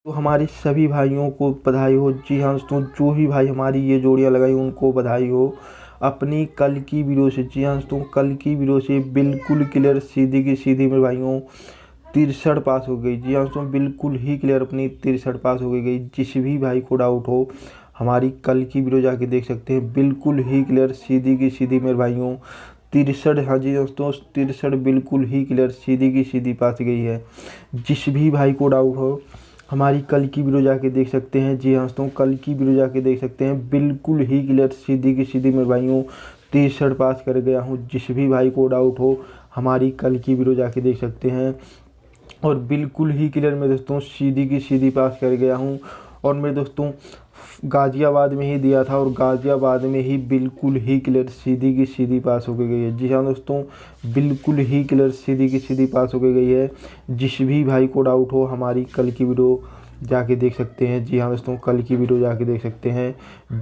तो हमारे सभी भाइयों को बधाई हो। जी हाँ दोस्तों, जो भी भाई हमारी ये जोड़ियाँ लगाई उनको बधाई हो अपनी कल की वीडियो से। जी हाँ दोस्तों, कल की वीडियो से बिल्कुल क्लियर सीधी की सीधी मेरे भाइयों 63 पास हो गई। जी हाँ दोस्तों, बिल्कुल ही क्लियर अपनी 63 पास हो गई। जिस भी भाई को डाउट हो हमारी कल की वीडियो जाके देख सकते हैं। बिल्कुल ही क्लियर सीधी की सीधी मेरे भाइयों 63। हाँ जी दोस्तों, 63 बिल्कुल ही क्लियर सीधी की सीधी पास गई है। जिस भी भाई को डाउट हो हमारी कल की वीडियो जाके देख सकते हैं। जी हाँ दोस्तों, कल की वीडियो जाके देख सकते हैं। बिल्कुल ही क्लियर सीधी की सीधी मेरे भाइयों 63 पास कर गया हूँ। जिस भी भाई को डाउट हो हमारी कल की वीडियो जाके देख सकते हैं। और बिल्कुल ही क्लियर मेरे दोस्तों सीधी की सीधी पास कर गया हूँ। और मेरे दोस्तों गाज़ियाबाद में ही दिया था और गाज़ियाबाद में ही बिल्कुल ही क्लियर सीधी की सीधी पास हो गई है। जी हाँ दोस्तों, बिल्कुल ही क्लियर सीधी की सीधी पास हो गई है। जिस भी भाई को डाउट हो हमारी कल की वीडियो जाके देख सकते हैं। जी हाँ दोस्तों, कल की वीडियो जाके देख सकते हैं।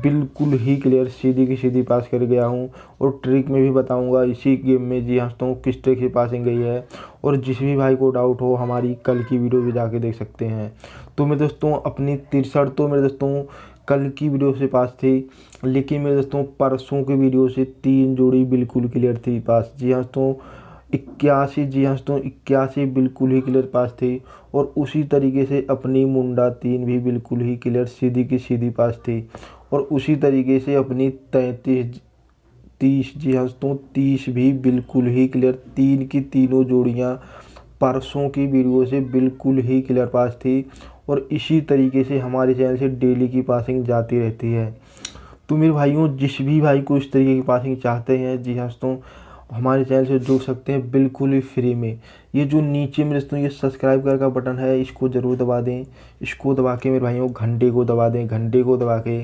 बिल्कुल ही क्लियर सीधी की सीधी पास कर गया हूँ। और ट्रिक में भी बताऊंगा इसी गेम में जी हाँ दोस्तों किस ट्रिक से पासिंग गई है। और जिस भी भाई को डाउट हो हमारी कल की वीडियो भी जाके देख सकते हैं। तो मेरे दोस्तों अपनी 63 तो मेरे दोस्तों कल की वीडियो से पास थी, लेकिन मेरे दोस्तों परसों की वीडियो से 3 जोड़ी बिल्कुल क्लियर थी पास। जी हाँ दोस्तों 81। जी हाँ दोस्तों 81 बिल्कुल ही क्लियर पास थी। और उसी तरीके से अपनी मुंडा 3 भी बिल्कुल ही क्लियर सीधी की सीधी पास थी। और उसी तरीके से अपनी 33 30। जी हाँ दोस्तों 30 भी बिल्कुल ही क्लियर। 3 की तीनों जोड़ियाँ परसों की वीडियो से बिल्कुल ही क्लियर पास थी। और इसी तरीके से हमारे चैनल से डेली की पासिंग जाती रहती है। तो मेरे भाइयों जिस भी भाई को इस तरीके की पासिंग चाहते हैं जी हाँ दोस्तों हमारे चैनल से जुड़ सकते हैं बिल्कुल ही फ्री में। ये जो नीचे मेरे दोस्तों ये सब्सक्राइब कर का बटन है इसको ज़रूर दबा दें। इसको दबा के मेरे भाइयों घंटे को दबा दें। घंटे को दबा के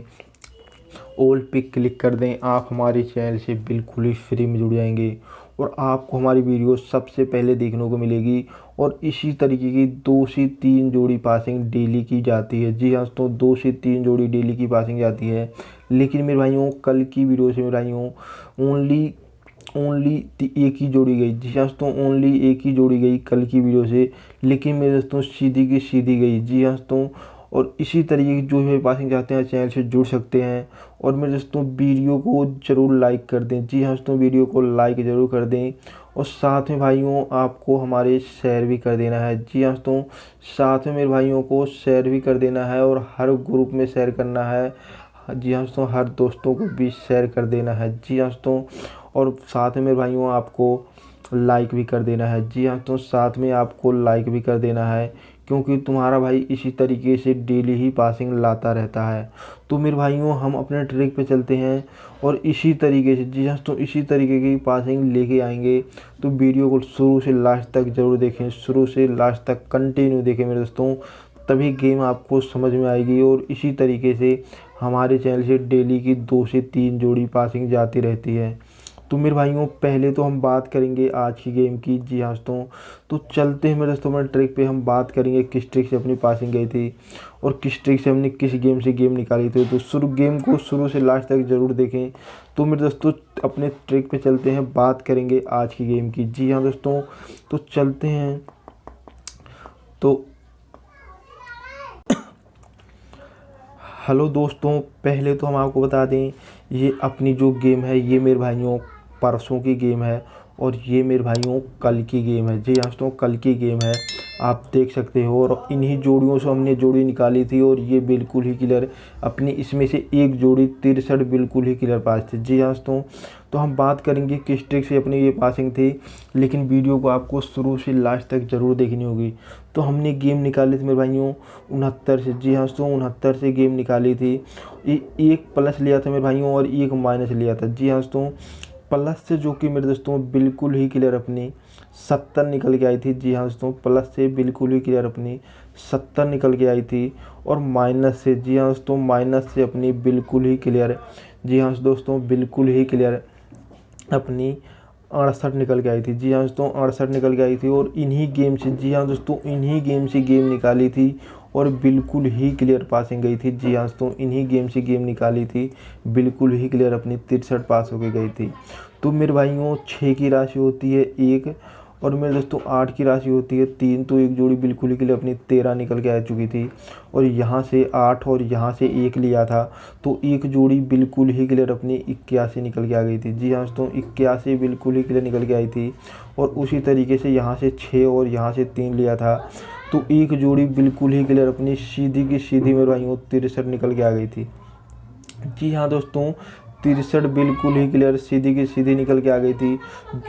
ऑल पे क्लिक कर दें। आप हमारे चैनल से बिल्कुल ही फ्री में जुड़ जाएंगे और आपको हमारी वीडियो सबसे पहले देखने को मिलेगी। और इसी तरीके की 2 से 3 जोड़ी पासिंग डेली की जाती है। जी हाँ दोस्तों 2 से 3 जोड़ी डेली की पासिंग जाती है। लेकिन मेरे भाइयों कल की वीडियो से मेरे भाइयों ओनली ओनली एक ही जोड़ी गई। जी हाँ दोस्तों ओनली एक ही जोड़ी गई कल की वीडियो से। लेकिन मेरे दोस्तों सीधी की सीधी गई। जी हाँ दोस्तों, और इसी तरीके की जो भी पासिंग चाहते हैं चैनल से जुड़ सकते हैं। और मेरे दोस्तों वीडियो को ज़रूर लाइक कर दें। जी हाँ दोस्तों, वीडियो को लाइक ज़रूर कर दें। और साथ में भाइयों आपको हमारे शेयर भी कर देना है। जी हाँ दोस्तों, साथ में मेरे भाइयों को शेयर भी कर देना है और हर ग्रुप में शेयर करना है। जी हाँ दोस्तों, हर दोस्तों को भी शेयर कर देना है। जी हाँ दोस्तों, और साथ में मेरे भाइयों आपको लाइक भी कर देना है। जी हाँ दोस्तों, साथ में आपको लाइक भी कर देना है क्योंकि तुम्हारा भाई इसी तरीके से डेली ही पासिंग लाता रहता है। तो मेरे भाइयों हम अपने ट्रिक पे चलते हैं और इसी तरीके से जी हाँ दोस्तों इसी तरीके की पासिंग लेके आएंगे। तो वीडियो को शुरू से लास्ट तक ज़रूर देखें। शुरू से लास्ट तक कंटिन्यू देखें मेरे दोस्तों, तभी गेम आपको समझ में आएगी। और इसी तरीके से हमारे चैनल से डेली की 2 से 3 जोड़ी पासिंग जाती रहती है। तो मेरे भाइयों पहले तो हम बात करेंगे आज की गेम की। जी हाँ दोस्तों, तो चलते हैं मेरे दोस्तों अपने ट्रिक पे। हम बात करेंगे किस ट्रिक से अपनी पासिंग गई थी और किस ट्रिक से हमने किस गेम से गेम निकाली थी। तो गेम को शुरू से लास्ट तक ज़रूर देखें। तो मेरे दोस्तों अपने ट्रिक पे चलते हैं, बात करेंगे आज की गेम की। जी हाँ दोस्तों, तो चलते हैं। तो हेलो दोस्तों, पहले तो हम आपको बता दें ये अपनी जो गेम है ये मेरे भाइयों परसों की गेम है और ये मेरे भाइयों कल की गेम है। जी हाँ दोस्तों, कल की गेम है, आप देख सकते हो। और इन्हीं जोड़ियों से हमने जोड़ी निकाली थी और ये बिल्कुल ही क्लियर अपनी इसमें से एक जोड़ी 63 बिल्कुल ही क्लियर पास थी। जी हाँ दोस्तों, तो हम बात करेंगे किस ट्रिक से अपनी ये पासिंग थी, लेकिन वीडियो को आपको शुरू से लास्ट तक ज़रूर देखनी होगी। तो हमने गेम निकाली थी मेरे भाइयों 69 से। जी हाँ दोस्तों 69 से गेम निकाली थी। एक प्लस लिया था मेरे भाइयों और एक माइनस लिया था। जी हाँ दोस्तों, प्लस से जो कि मेरे दोस्तों बिल्कुल ही क्लियर अपनी 70 निकल के आई थी। जी हाँ दोस्तों, प्लस से बिल्कुल ही क्लियर अपनी 70 निकल के आई थी। और माइनस से जी हाँ दोस्तों माइनस से अपनी बिल्कुल ही क्लियर। जी हाँ दोस्तों बिल्कुल ही क्लियर अपनी 68 निकल के आई थी। जी हाँ दोस्तों 68 निकल के आई थी। और इन्हीं गेम से जी हाँ दोस्तों इन्हीं गेम से गेम निकाली थी और बिल्कुल ही क्लियर पासिंग गई थी। जी हाँ दोस्तों इन्हीं गेम से गेम निकाली थी, बिल्कुल ही क्लियर अपनी 63 पास होके गई थी। तो मेरे भाइयों 6 की राशि होती है 1 और मेरे दोस्तों 8 की राशि होती है 3, तो एक जोड़ी बिल्कुल ही क्लियर अपनी 13 निकल के आ चुकी थी। और यहाँ से 8 और यहाँ से 1 लिया था, तो एक जोड़ी बिल्कुल ही क्लियर अपनी 81 निकल के आ गई थी। जी हाँ दोस्तों, 81 बिल्कुल ही क्लियर निकल के आई थी। और उसी तरीके से यहाँ से 6 और यहाँ से 3 लिया था, तो एक जोड़ी बिल्कुल ही क्लियर अपनी सीधी की सीधी मेरे भाइयों 63 निकल के आ गई थी। जी हाँ दोस्तों, 63 बिल्कुल ही क्लियर सीधी की सीधी निकल के आ गई थी,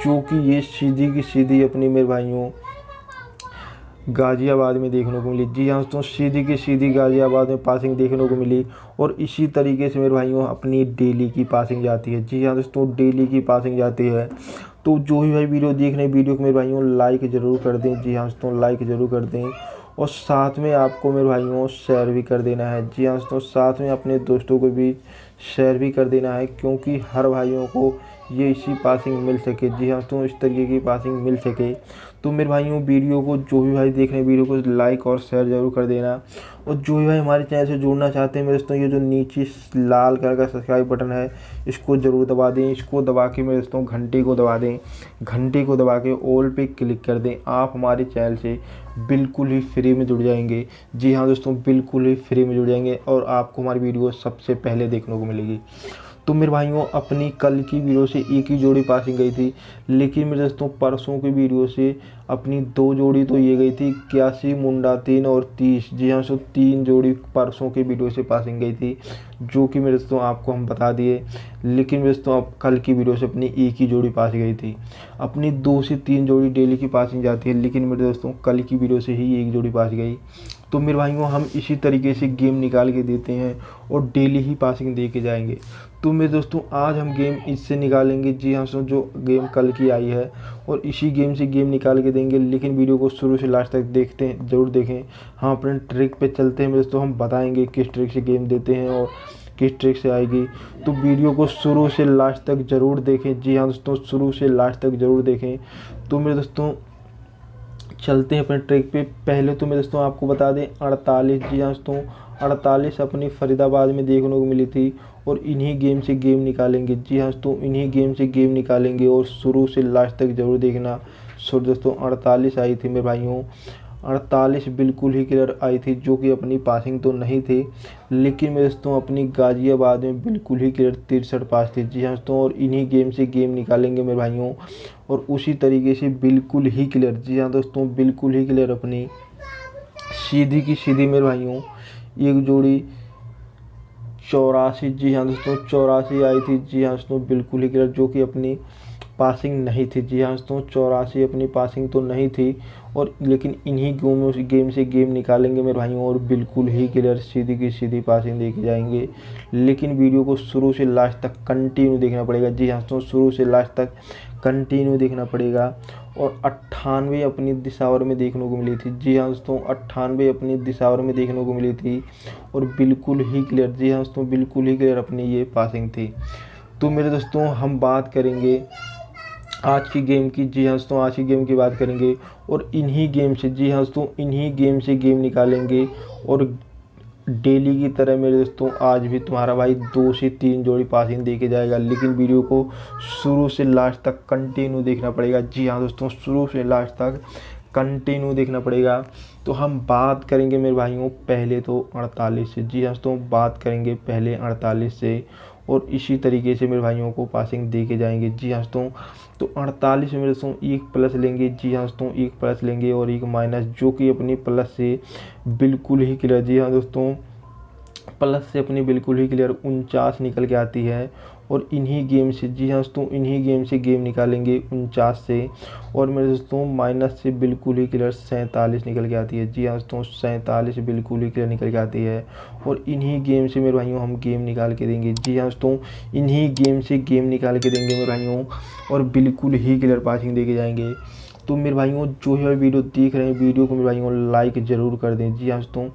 जो कि ये सीधी की सीधी अपनी मेरे भाइयों गाज़ियाबाद में देखने को मिली। जी हाँ दोस्तों, सीधी की सीधी गाज़ियाबाद में पासिंग देखने को मिली। और इसी तरीके से मेरे भाइयों अपनी डेली की पासिंग जाती है। जी हाँ दोस्तों, डेली की पासिंग जाती है। तो जो भी भाई वीडियो देख रहे हैं, वीडियो को मेरे भाइयों लाइक ज़रूर कर दें। जी हाँ दोस्तों, लाइक ज़रूर कर दें। और साथ में आपको मेरे भाइयों शेयर भी कर देना है। जी हाँ दोस्तों, साथ में अपने दोस्तों को भी शेयर भी कर देना है, क्योंकि हर भाइयों को ये इसी पासिंग मिल सके। जी हाँ दोस्तों, इस तरीके की पासिंग मिल सके। तो मेरे भाइयों वीडियो को जो भी भाई देख रहे हैं, वीडियो को लाइक और शेयर ज़रूर कर देना। और जो भी भाई हमारे चैनल से जुड़ना चाहते हैं मेरे दोस्तों, ये जो नीचे लाल कलर का सब्सक्राइब बटन है, इसको ज़रूर दबा दें। इसको दबा के मेरे दोस्तों घंटी को दबा दें। घंटी को दबा के ऑल पे क्लिक कर दें। आप हमारे चैनल से बिल्कुल ही फ्री में जुड़ जाएंगे। जी हाँ दोस्तों, बिल्कुल ही फ्री में जुड़ जाएंगे और आपको हमारी वीडियो सबसे पहले देखने को मिलेगी। तो मेरे भाइयों अपनी कल की वीडियो से एक ही जोड़ी पासिंग गई थी, लेकिन मेरे दोस्तों परसों की वीडियो से अपनी 2 जोड़ी तो ये गई थी 81 मुंडा 3 और 30। जी हाँ, 3 जोड़ी परसों की वीडियो से पासिंग गई थी, जो कि मेरे दोस्तों आपको हम बता दिए। लेकिन मेरे दोस्तों अब कल की वीडियो से अपनी एक ही जोड़ी पास गई थी। अपनी 2 से 3 जोड़ी डेली की पासिंग जाती है, लेकिन मेरे दोस्तों कल की वीडियो से ही एक जोड़ी पास गई। तो मेरे भाइयों हम इसी तरीके से गेम निकाल के देते हैं और डेली ही पासिंग दे के जाएंगे। तो मेरे दोस्तों आज हम गेम इससे निकालेंगे। जी हाँ, जो गेम कल की आई है, और इसी गेम से गेम निकाल के देंगे। लेकिन वीडियो को शुरू से लास्ट तक देखते हैं, ज़रूर देखें। हम अपने ट्रिक पे चलते हैं मेरे दोस्तों, हम बताएंगे किस ट्रिक से गेम देते हैं और किस ट्रिक से आएगी। तो वीडियो को शुरू से लास्ट तक ज़रूर देखें। जी हाँ दोस्तों, शुरू से लास्ट तक ज़रूर देखें। तो मेरे दोस्तों चलते हैं अपने ट्रिक पे। पहले तो मेरे दोस्तों आपको बता दें 48। जी हाँ दोस्तों, 48 अपनी फरीदाबाद में देखने को मिली थी, और इन्हीं गेम से गेम निकालेंगे। जी हाँ दोस्तों, इन्हीं गेम से गेम निकालेंगे और शुरू से लास्ट तक ज़रूर देखना। सो दोस्तों 48 आई थी मेरे भाइयों, 48 बिल्कुल ही क्लियर आई थी, जो कि अपनी पासिंग तो नहीं थी, लेकिन मेरे दोस्तों अपनी गाज़ियाबाद में बिल्कुल ही क्लियर 63 पास थी। जी हाँ दोस्तों, और इन्हीं गेम से गेम निकालेंगे मेरे भाइयों, और उसी तरीके से बिल्कुल ही क्लियर। जी हाँ दोस्तों, बिल्कुल ही क्लियर अपनी सीधी की सीधी मेरे भाइयों एक जोड़ी 84। जी हाँ दोस्तों, 84 आई थी। जी हाँ दोस्तों, बिल्कुल ही क्लियर, जो कि अपनी पासिंग नहीं थी। जी हाँ दोस्तों, 84 अपनी पासिंग तो नहीं थी, और लेकिन इन्हीं गेम से गेम निकालेंगे मेरे भाइयों, और बिल्कुल ही क्लियर सीधी की सीधी पासिंग देके जाएंगे। लेकिन वीडियो को शुरू से लास्ट तक कंटिन्यू देखना पड़ेगा। जी हाँ दोस्तों, शुरू से लास्ट तक कंटिन्यू देखना पड़ेगा। और 98 अपनी दिसावर में देखने को मिली थी। जी हाँ दोस्तों, 98 अपनी दिसावर में देखने को मिली थी, और बिल्कुल ही क्लियर। जी हाँ दोस्तों, बिल्कुल ही क्लियर अपनी ये पासिंग थी। तो मेरे दोस्तों हम बात करेंगे आज की गेम की। जी हाँ दोस्तों, आज की गेम की बात करेंगे, और इन्हीं गेम से, जी हाँ दोस्तों, इन्हीं गेम से गेम निकालेंगे। और डेली की तरह मेरे दोस्तों आज भी तुम्हारा भाई 2 से 3 जोड़ी पासिंग दे के जाएगा, लेकिन वीडियो को शुरू से लास्ट तक कंटिन्यू देखना पड़ेगा। जी हाँ दोस्तों, शुरू से लास्ट तक कंटिन्यू देखना पड़ेगा। तो हम बात करेंगे मेरे भाइयों पहले तो 48 से। जी हाँ दोस्तों, बात करेंगे पहले 48 से, और इसी तरीके से मेरे भाइयों को पासिंग दे के जाएंगे। जी हाँ दोस्तों, तो 48 में मेरे दोस्तों एक प्लस लेंगे। जी हाँ दोस्तों, एक प्लस लेंगे और एक माइनस, जो कि अपनी प्लस से बिल्कुल ही क्लियर। जी हाँ दोस्तों, प्लस से अपनी बिल्कुल ही क्लियर 49 निकल के आती है। और इन्हीं गेम से, जी हाँ दोस्तों, इन्हीं गेम से गेम निकालेंगे 49 से, और मेरे दोस्तों माइनस से बिल्कुल ही क्लियर 47 निकल के आती है। जी हाँ दोस्तों, 47 बिल्कुल ही क्लियर निकल के आती है, और इन्हीं गेम से मेरे भाइयों हम गेम निकाल के देंगे। जी हाँ दोस्तों, इन्हीं गेम से गेम निकाल के देंगे मेरे भाइयों, और बिल्कुल ही क्लियर पासिंग दे के जाएंगे। तो मेरे भाइयों जो है वीडियो देख रहे हैं, वीडियो को मेरे भाइयों लाइक ज़रूर कर दें। जी हाँ दोस्तों,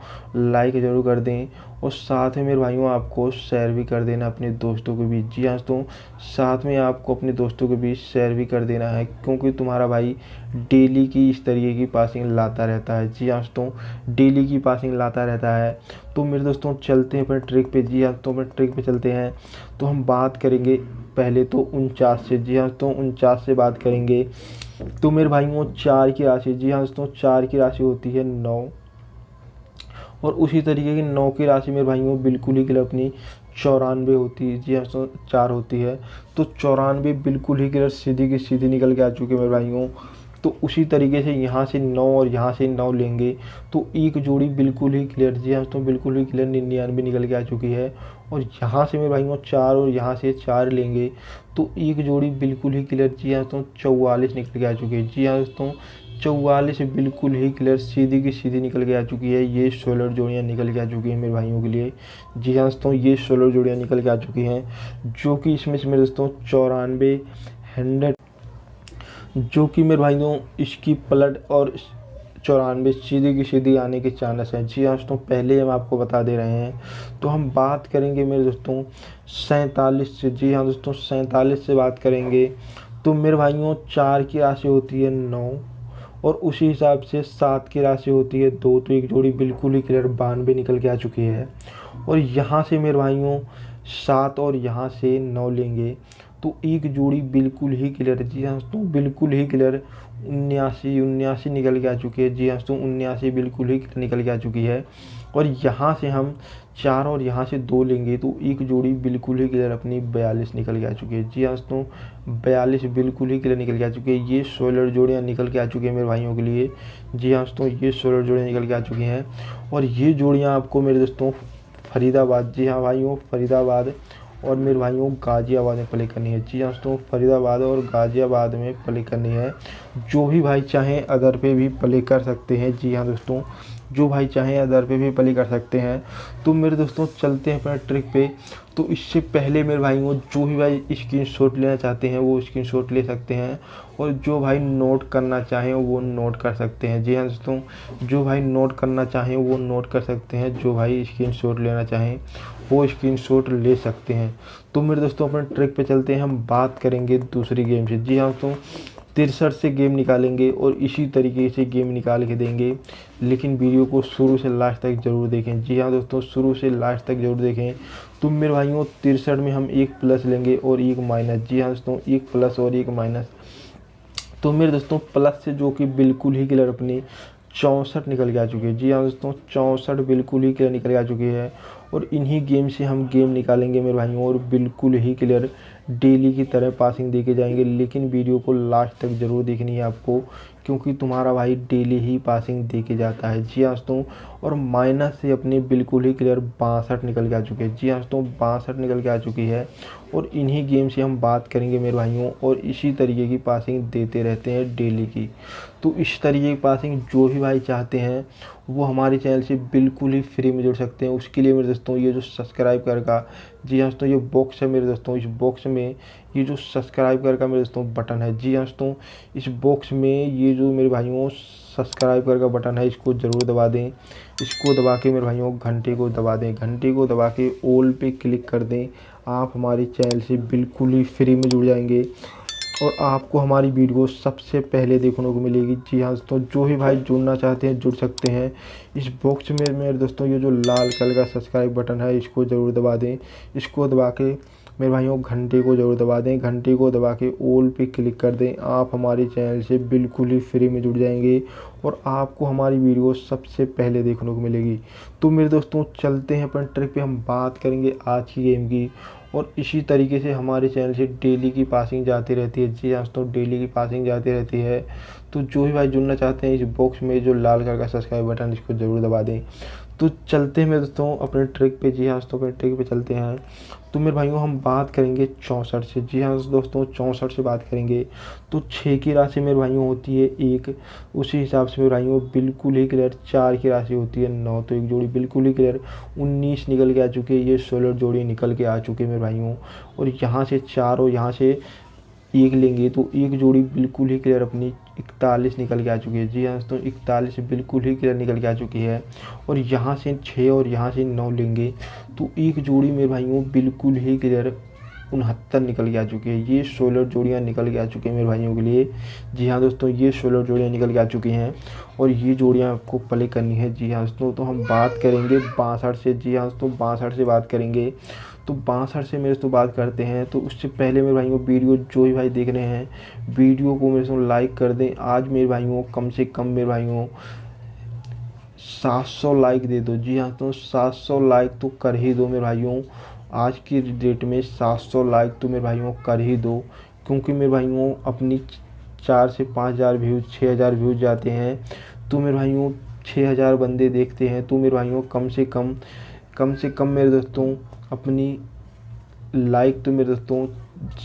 लाइक ज़रूर कर दें, और साथ में मेरे भाइयों आपको शेयर भी कर देना अपने दोस्तों के बीच। जी हाँ दोस्तों, साथ में आपको अपने दोस्तों के बीच शेयर भी कर देना है, क्योंकि तुम्हारा भाई डेली की इस तरीके की पासिंग लाता रहता है। जी हाँ दोस्तों, डेली की पासिंग लाता रहता है। तो मेरे दोस्तों चलते हैं अपने ट्रिक पे। जी हाँ दोस्तों, अपने ट्रिक पे चलते हैं। तो हम बात करेंगे पहले तो 49 से। जी हाँ दोस्तों, 49 से बात करेंगे। तो मेरे भाइयों 4 की राशि, जी हाँ दोस्तों 4 की राशि होती है 9, और उसी तरीके की 9 की राशि मेरे भाइयों बिल्कुल ही क्लियर अपनी 94 होती है, जी हाँ दोस्तों 4 होती है। तो 94 बिल्कुल ही क्लियर सीधी की सीधी निकल के आ चुके मेरे भाइयों। तो उसी तरीके से यहाँ से 9 और यहाँ से 9 लेंगे तो एक जोड़ी बिल्कुल ही क्लियर, जी हाँ दोस्तों बिल्कुल ही क्लियर 99 निकल के आ चुकी है। और यहाँ से मेरे भाइयों 4 और यहाँ से 4 लेंगे तो एक जोड़ी बिल्कुल ही क्लियर, जी हाँ दोस्तों 44 निकल के आ चुकी है, जी हाँ दोस्तों 44 बिल्कुल ही क्लियर सीधी की सीधी निकल के आ चुकी है। ये 16 जोड़ियाँ निकल के आ चुकी हैं मेरे भाइयों के लिए, जी हाँ दोस्तों ये 16 जोड़ियाँ निकल के आ चुकी हैं, जो कि इसमें से मेरे दोस्तों 94 100, जो कि मेरे भाइयों इसकी पलट और 94 सीधी की सीधी आने के चांस हैं। जी हाँ दोस्तों पहले हम आपको बता दे रहे हैं। तो हम बात करेंगे मेरे दोस्तों 47 से, जी हाँ दोस्तों 47 से बात करेंगे तो मेरे भाइयों 4 की राशि होती है 9, और उसी हिसाब से 7 की राशि होती है 2, तो एक जोड़ी बिल्कुल ही क्लियर 92 निकल के आ चुकी है। और यहाँ से मेरे भाइयों 7 और यहाँ से 9 लेंगे तो एक जोड़ी बिल्कुल ही क्लियर, जी हाँ दोस्तों बिल्कुल ही क्लियर 79 निकल के आ चुकी है, जी हाँ दोस्तों 79 बिल्कुल ही निकल के आ चुकी है। और यहाँ से हम 4 और यहाँ से 2 लेंगे तो एक जोड़ी बिल्कुल ही क्लियर अपनी 42 निकल के आ चुकी है, जी हाँ दोस्तों 42 बिल्कुल ही क्लियर निकल के आ चुकी है। ये 16 जोड़ियाँ निकल के आ चुकी हैं मेरे भाइयों के लिए, जी हाँ दोस्तों ये 16 जोड़ियाँ निकल के आ चुकी हैं। और ये जोड़ियाँ आपको मेरे दोस्तों फरीदाबाद, जी हाँ भाइयों फरीदाबाद और मेरे भाइयों गाज़ियाबाद में प्ले करनी है, जी हाँ दोस्तों फरीदाबाद और गाज़ियाबाद में प्ले करनी है। जो भी भाई चाहें अदर पे भी प्ले कर सकते हैं, जी हाँ दोस्तों जो भाई चाहें अदर पे भी प्ले कर सकते हैं। तो मेरे दोस्तों चलते हैं अपने ट्रिक पे। तो इससे पहले मेरे भाइयों जो भी भाई स्क्रीनशॉट लेना चाहते हैं वो स्क्रीनशॉट ले सकते हैं, और जो भाई नोट करना चाहें वो नोट कर सकते हैं, जी हाँ दोस्तों जो भाई नोट करना चाहें वो नोट कर सकते हैं, जो भाई स्क्रीनशॉट लेना चाहें वो स्क्रीनशॉट ले सकते हैं। तो मेरे दोस्तों अपने ट्रिक पे चलते हैं, हम बात करेंगे दूसरी गेम से, जी हाँ दोस्तों 63 से गेम निकालेंगे और इसी तरीके से गेम निकाल के देंगे। लेकिन वीडियो को शुरू से लास्ट तक ज़रूर देखें, जी हाँ दोस्तों शुरू से लास्ट तक ज़रूर देखें। तो मेरे भाइयों 63 में हम एक प्लस लेंगे और एक माइनस, जी हाँ दोस्तों एक प्लस और एक माइनस। तो मेरे दोस्तों प्लस से जो कि बिल्कुल ही क्लियर अपनी 64 निकल के आ चुकी है, जी हाँ दोस्तों 64 बिल्कुल ही क्लियर निकल के आ चुकी है। और इन्हीं गेम से हम गेम निकालेंगे मेरे भाइयों और बिल्कुल ही क्लियर डेली की तरह पासिंग दे के जाएंगे। लेकिन वीडियो को लास्ट तक ज़रूर देखनी है आपको, क्योंकि तुम्हारा भाई डेली ही पासिंग दे के जाता है, जी हाँ दोस्तों। और माइनस से अपनी बिल्कुल ही क्लियर 62 निकल के आ चुके हैं, जी हाँ दोस्तों 62 निकल के आ चुकी है। और इन्हीं गेम से हम बात करेंगे मेरे भाइयों और इसी तरीके की पासिंग देते रहते हैं डेली की। तो इस तरीके की पासिंग जो भी भाई चाहते हैं वो हमारे चैनल से बिल्कुल ही फ्री में जुड़ सकते हैं। उसके लिए मेरे दोस्तों ये जो सब्सक्राइब कर का, जी हाँ दोस्तों ये बॉक्स है मेरे दोस्तों, इस बॉक्स में ये जो सब्सक्राइब कर का मेरे दोस्तों बटन है, जी हाँ दोस्तों इस बॉक्स में ये जो मेरे भाइयों सब्सक्राइब कर का बटन है इसको ज़रूर दबा दें। इसको दबा के मेरे भाइयों घंटे को दबा दें, घंटे को दबा के ऑल पे क्लिक कर दें। आप हमारे चैनल से बिल्कुल ही फ्री में जुड़ जाएंगे और आपको हमारी वीडियो सबसे पहले देखने को मिलेगी, जी हाँ दोस्तों जो भी भाई जुड़ना चाहते हैं जुड़ सकते हैं। इस बॉक्स में मेरे दोस्तों ये जो लाल कलर का सब्सक्राइब बटन है इसको ज़रूर दबा दें। इसको दबा के मेरे भाइयों घंटे को ज़रूर दबा दें, घंटे को दबा के ऑल पे क्लिक कर दें। आप हमारे चैनल से बिल्कुल ही फ्री में जुड़ जाएंगे और आपको हमारी वीडियो सबसे पहले देखने को मिलेगी। तो मेरे दोस्तों चलते हैं अपन ट्रिक पे, हम बात करेंगे आज की गेम की। और इसी तरीके से हमारे चैनल से डेली की पासिंग जाती रहती है, जी हाँ दोस्तों डेली की पासिंग जाती रहती है। तो जो भी भाई जुड़ना चाहते हैं इस बॉक्स में जो लाल कलर का सब्सक्राइब बटन इसको ज़रूर दबा दें। तो चलते हैं मेरे दोस्तों अपने ट्रिक पे, जी हाँ दोस्तों अपने ट्रिक पे चलते हैं। तो मेरे भाइयों हम बात करेंगे 64 से, जी हाँ दोस्तों 64 से बात करेंगे। तो 6 की राशि मेरे भाइयों होती है 1, उसी हिसाब से मेरे भाइयों बिल्कुल ही क्लियर 4 की राशि होती है 9, तो एक जोड़ी बिल्कुल ही क्लियर 19 निकल के आ चुकी है। ये 16 जोड़ी निकल के आ चुके हैं मेरे भाइयों। और यहाँ से 4 और यहाँ से 1 लेंगे तो एक जोड़ी बिल्कुल ही क्लियर अपनी 41 निकल के आ चुकी है, जी हाँ दोस्तों 41 बिल्कुल ही क्लियर निकल के आ चुकी है। और यहाँ से 6 और यहाँ से 9 लेंगे तो एक जोड़ी मेरे भाइयों बिल्कुल ही क्लियर 69 निकल के आ चुकी है। ये 16 जोड़ियाँ निकल के आ चुकी हैं मेरे भाइयों के लिए, जी हाँ दोस्तों ये 16 जोड़ियाँ निकल के आ चुकी हैं। और ये जोड़ियाँ आपको प्ले करनी है, जी हाँ दोस्तों। तो हम बात करेंगे 62 से, जी हाँ दोस्तों 62 से बात करेंगे। तो 62 से मेरे दोस्तों बात करते हैं। तो उससे पहले मेरे भाइयों वीडियो जो ही भाई देख रहे हैं, वीडियो को मेरे दोस्तों लाइक कर दें। आज मेरे भाइयों कम से कम मेरे भाइयों 700 लाइक दे दो। जी हाँ, तो 700 लाइक तो कर ही दो मेरे भाइयों। आज की डेट में 700 लाइक तो मेरे भाइयों कर ही दो, क्योंकि मेरे भाइयों अपनी 4 से 5,000 व्यूज़, 6,000 व्यूज़ जाते हैं, तो मेरे भाइयों 6,000 बंदे देखते हैं। तो मेरे भाइयों कम से कम मेरे दोस्तों अपनी लाइक तो मेरे दोस्तों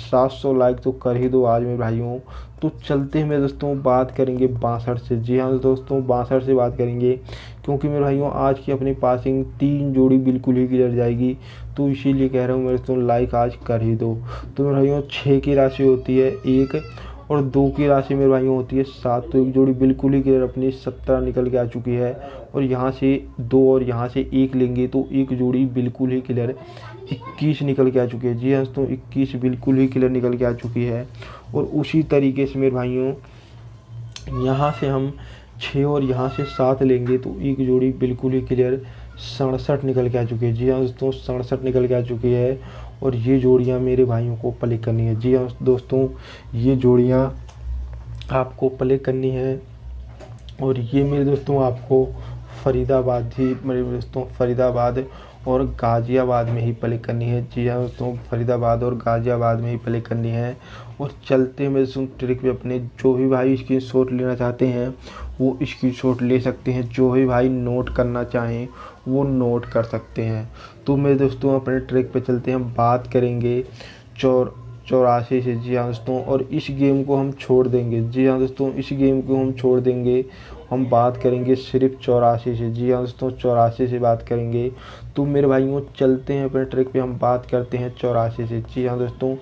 700 लाइक तो कर ही दो आज मेरे भाइयों। तो चलते हैं मेरे दोस्तों, बात करेंगे 62 से। जी हाँ दोस्तों, 62 से बात करेंगे, क्योंकि मेरे भाइयों आज की अपनी पासिंग 3 जोड़ी बिल्कुल ही क्लियर जाएगी। तो इसीलिए कह रहा हूँ मेरे दोस्तों, लाइक आज कर ही दो। तो मेरे भाइयों 6 की राशि होती है 1, और 2 की राशि मेरे भाइयों होती है 7। तो एक जोड़ी बिल्कुल ही क्लियर अपनी 17 निकल के आ चुकी है। और यहाँ से 2 और यहाँ से 1 लेंगे तो एक जोड़ी बिल्कुल ही क्लियर 21 निकल के आ चुकी है। जी हाँ दोस्तों, 21 बिल्कुल ही क्लियर निकल के आ चुकी है। और उसी तरीके से मेरे भाइयों यहाँ से हम 6 और यहाँ से 7 लेंगे तो एक जोड़ी बिल्कुल ही क्लियर 67 निकल के आ चुकी है। जी हाँ दोस्तों, 67 निकल के आ चुकी है। और ये जोड़ियाँ मेरे भाइयों को प्ले करनी है। जी हाँ दोस्तों, ये जोड़ियाँ आपको प्ले करनी है। और ये मेरे दोस्तों आपको फरीदाबाद ही, मेरे दोस्तों फरीदाबाद और गाज़ियाबाद में ही प्ले करनी है। जी हाँ दोस्तों, फरीदाबाद और गाज़ियाबाद में ही प्ले करनी है। और चलते हैं मेरे दोस्तों ट्रिक पे अपने। जो भी भाई स्क्रीनशॉट लेना चाहते हैं वो स्क्रीनशॉट ले सकते हैं, जो भी भाई नोट करना चाहें वो नोट कर सकते हैं। तो मेरे दोस्तों अपने ट्रिक पे चलते हैं, बात करेंगे 84 से। जी हाँ दोस्तों, और इस गेम को हम छोड़ देंगे। जी हाँ दोस्तों, इस गेम को हम छोड़ देंगे, हम बात करेंगे सिर्फ 84 से। जी हाँ दोस्तों, 84 से बात करेंगे। तो मेरे भाइयों चलते हैं अपने ट्रिक पे, हम बात करते हैं 84 से। जी हाँ दोस्तों,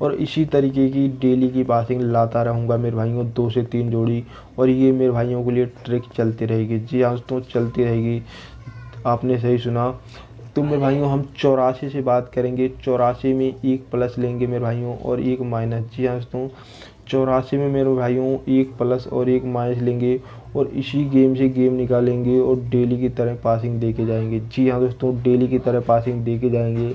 और इसी तरीके की डेली की पासिंग लाता रहूँगा मेरे भाइयों, 2 से 3 जोड़ी, और ये मेरे भाइयों के लिए ट्रिक चलती रहेगी। जी हाँ दोस्तों, चलती रहेगी, आपने सही सुना। तो मेरे भाइयों हम 84 से बात करेंगे। 84 में 1 प्लस लेंगे मेरे भाइयों और 1 माइनस। जी हाँ दोस्तों, 84 में मेरे भाइयों 1 प्लस और 1 माइनस लेंगे और इसी गेम से गेम निकालेंगे और डेली की तरह पासिंग दे के जाएंगे। जी हाँ दोस्तों, डेली की तरह पासिंग दे के जाएंगे।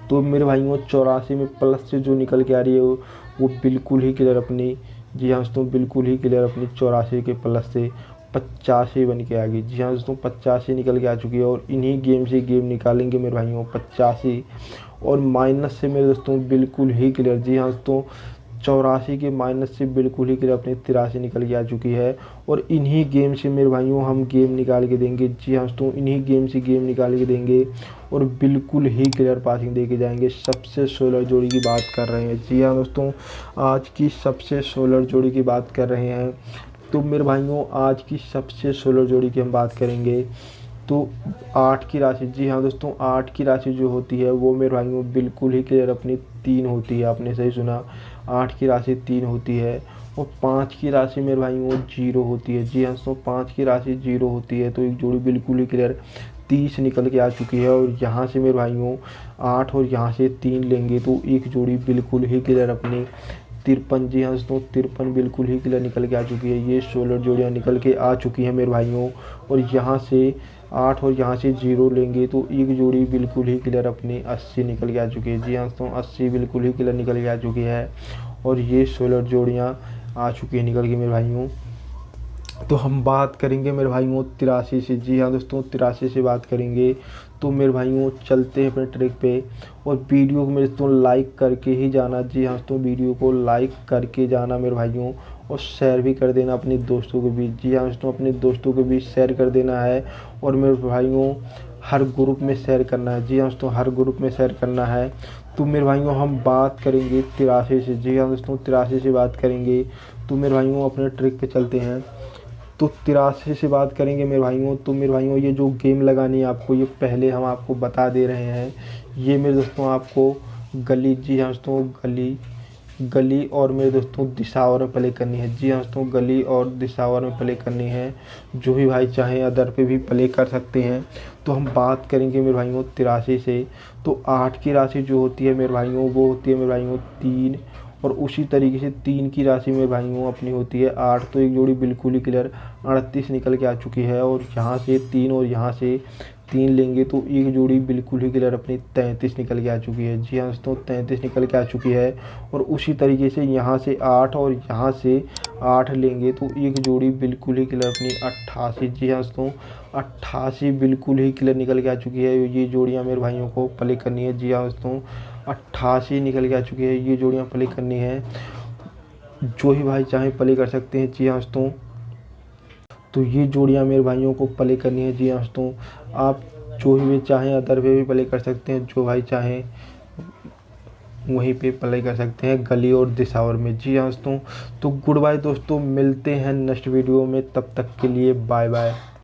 तो मेरे भाइयों 84 में प्लस से जो निकल के आ रही है वो बिल्कुल ही क्लियर अपनी, जी हाँ दोस्तों, बिल्कुल ही क्लियर अपनी 84 के प्लस से 85 बन के आ गई। जी हाँ दोस्तों, 85 निकल के आ चुकी है। और इन्हीं गेम से गेम निकालेंगे मेरे भाइयों 85। और माइनस से मेरे दोस्तों बिल्कुल ही क्लियर, जी हाँ दोस्तों, 84 के माइनस से बिल्कुल ही क्लियर अपनी 83 निकल के आ चुकी है। और इन्हीं गेम से मेरे भाइयों हम गेम निकाल के देंगे। जी हाँ दोस्तों, इन्हीं गेम से गेम निकाल के देंगे और बिल्कुल ही क्लियर पासिंग दे के जाएंगे। सबसे सोलर जोड़ी की बात कर रहे हैं। जी हाँ दोस्तों, आज की सबसे सोलर जोड़ी की बात कर रहे हैं। तो मेरे भाइयों आज की सबसे सोलर जोड़ी की हम बात करेंगे तो 8 की राशि। जी हाँ दोस्तों, 8 की राशि जो होती है वो मेरे भाइयों बिल्कुल ही क्लियर अपनी 3 होती है। आपने सही सुना, 8 की राशि 3 होती है। और 5 की राशि मेरे भाइयों 0 होती है। जी हाँ दोस्तों, 5 की राशि 0 होती है। तो एक जोड़ी बिल्कुल ही क्लियर 30 निकल के आ चुकी है। और यहाँ से मेरे भाइयों 8 और यहाँ से 3 लेंगे तो एक जोड़ी बिल्कुल ही क्लियर अपनी 53। जी हाँ दोस्तों, 53 बिल्कुल ही क्लियर निकल के आ चुकी है। ये 16 जोड़ियाँ निकल के आ चुकी हैं मेरे भाइयों। और यहाँ से 8 और यहाँ से 0 लेंगे तो एक जोड़ी बिल्कुल ही क्लियर अपनी 80 निकल के आ चुकी है। जी हाँ दोस्तों, 80 बिल्कुल ही क्लियर निकल के आ चुकी है। और ये 16 जोड़ियाँ आ चुकी है निकल के मेरे भाइयों। तो हम बात करेंगे मेरे भाइयों 83 से। जी हाँ दोस्तों, 83 से बात करेंगे। तो मेरे भाइयों चलते हैं अपने ट्रिक पे। और वीडियो को मेरे दोस्तों लाइक करके ही जाना। जी हाँ दोस्तों, वीडियो को लाइक करके जाना मेरे भाइयों, और शेयर भी कर देना अपने दोस्तों के बीच। जी हाँ दोस्तों, अपने दोस्तों के बीच शेयर कर देना है। और मेरे भाइयों हर ग्रुप में शेयर करना है। जी हाँ दोस्तों, हर ग्रुप में शेयर करना है। तो मेरे भाइयों हम बात करेंगे 83 से। जी हाँ दोस्तों, 83 से बात करेंगे। तो मेरे भाइयों अपने ट्रिक पे चलते हैं। तो 83 से बात करेंगे मेरे भाइयों। तो मेरे भाइयों ये जो गेम लगानी है आपको, ये पहले हम आपको बता दे रहे हैं। ये मेरे दोस्तों आपको गली, जी हाँ दोस्तों, गली और मेरे दोस्तों दिशावर में प्ले करनी है। जी हाँ दोस्तों, गली और दिशावर में प्ले करनी है। जो भी भाई चाहें अदर पे भी प्ले कर सकते हैं। तो हम बात करेंगे मेरे भाइयों 83 से। तो 8 की राशि जो होती है मेरे भाइयों वो होती है मेरे भाइयों 3। और उसी तरीके से 3 की राशि मेरे भाइयों अपनी होती है 8। तो एक जोड़ी बिल्कुल ही क्लियर 38 निकल के आ चुकी है। और यहाँ से 3 और यहाँ से 3 लेंगे तो एक जोड़ी बिल्कुल ही क्लियर अपनी 33 निकल के आ चुकी है। जी हाँ दोस्तों, 33 निकल के आ चुकी है। और उसी तरीके से यहाँ से 8 और यहाँ से 8 लेंगे तो एक जोड़ी बिल्कुल ही क्लियर अपनी 88। जी हाँ दोस्तों, 88 बिल्कुल ही क्लियर निकल के आ चुकी है। ये जोड़ियाँ मेरे भाइयों को प्ले करनी है। जी हाँ दोस्तों, 88 निकल के आ चुकी है। ये जोड़ियाँ प्ले करनी है, जो ही भाई चाहे प्ले कर सकते हैं। जी हाँ दोस्तों, तो ये जोड़ियाँ मेरे भाइयों को प्ले करनी है। जी हाँ दोस्तों, आप जो ही भी चाहें अदर पे भी प्ले कर सकते हैं, जो भाई चाहें वहीं पे प्ले कर सकते हैं, गली और दिशावर में। जी हाँ दोस्तों, तो गुड बाय दोस्तों, मिलते हैं नेक्स्ट वीडियो में, तब तक के लिए बाय बाय।